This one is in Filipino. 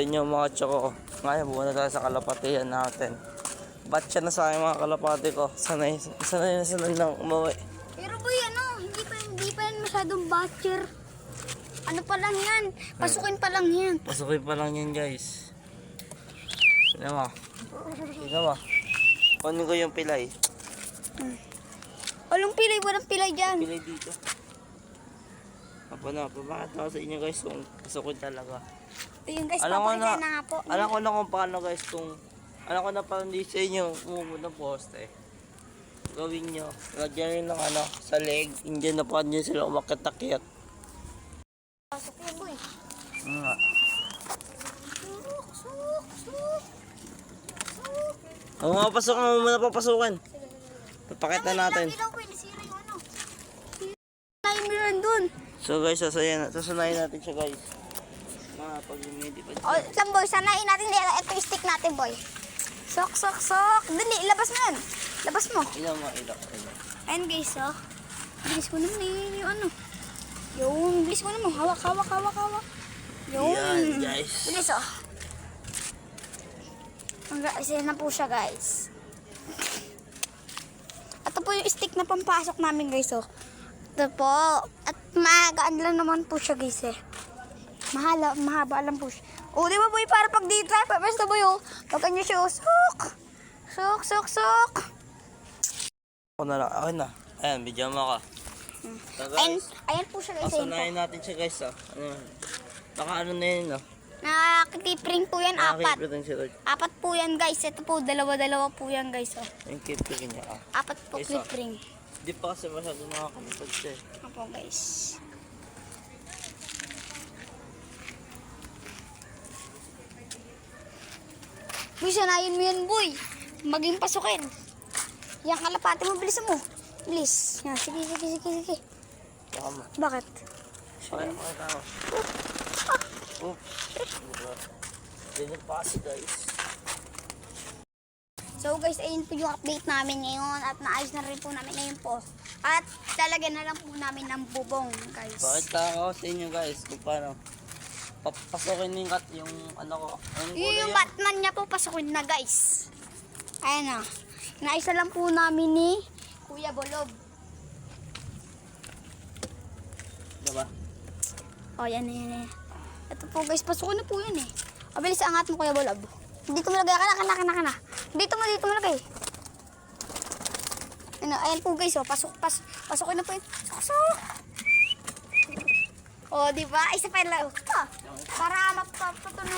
Inyo mga tsoko. Ngayon, buwan na tayo sa kalapatihan natin. Ba't siya na sa akin mga kalapati ko? Sanay lang umuwi. Pero boy, hindi pa yan masyadong batcher. Ano pa lang yan? Pasukin pa lang yan. Pasukin pa lang yan guys. Tignan mo. Kunin ko yung pilay. Walang pilay, walang pilay dyan. Pilay dito. Papakita ko sa inyo guys kung pasukin talaga. Ayun guys, Alam ko papakita na nga po. Alam ko na kung paano guys alam ko na paano di sa inyo umumunod ng poste. Gawin nyo. Lagyan nyo ng sa leg. Hindi na pa nyo sila umakit-akit. Pasok yan boy. Nga. Suk. Oo nga, pasok mo muna papasukin. Papakita natin. Lagi daw boy, nasira yung ano. Sira yung meron dun. So guys, sasanayin natin siya guys. Pag-humidity pa. O, lang boy, sanayin natin. Ito yung stick natin boy. Sok. Dali, ilabas mo yan. Labas mo. Ilaw mo. Ayan guys, oh. Bilis mo naman yung ano. Yung, bilis mo naman. Hawak. Yung. Yan guys. Bilis, oh. Isa na po siya guys. Ito po yung stick na pampasok namin guys, oh. Ito po. At magaan lang naman po siya guys, eh. Mahaba lang po siya. O, di ba boy, para pag di try, basta boy, oh. Pag nyo siya, oh. Sok. Ako na lang. Okay na. Ayan, bigyan mo ka. So guys, Ayan po siya guys. sasanayin natin siya guys. Naka na yun. Nakakipring po yan, apat. Nakakipring siya. Apat po yan guys. Ito po, dalawa po yan guys. Oh. Yung kipring niya. Apat po Guys, clip-ring. Di pa kasi masyado nakakalipad siya. Apo guys. Boy, sanayin mo yan boy. Maging pasukin. Yan kalapati mo, bilisan mo. Bilis. Yan, sige. Tama. Bakit? Pakita mo. Oops. Ganyan pa kasi guys. So guys, ayun po yung update namin ngayon at naayos na rin po namin ngayon po. At lalagyan na lang po namin ng bubong guys. Pakita ko sa inyo guys kung paano. Papasukin yung ano ko. Yung Batman niya po pasukin na guys. Ayan na. Naayos na lang po namin ni Kuya Bolob. Diba? O yan. Ito po guys, pasukin na po yan eh. O bilis, angat mo Kuya Bolob. Dito mo lagay, kana. Dito mo lagay. Ayan po guys, pasukin na po yun. Pasok. O, di ba? Isa pa lang. Para mapatuloy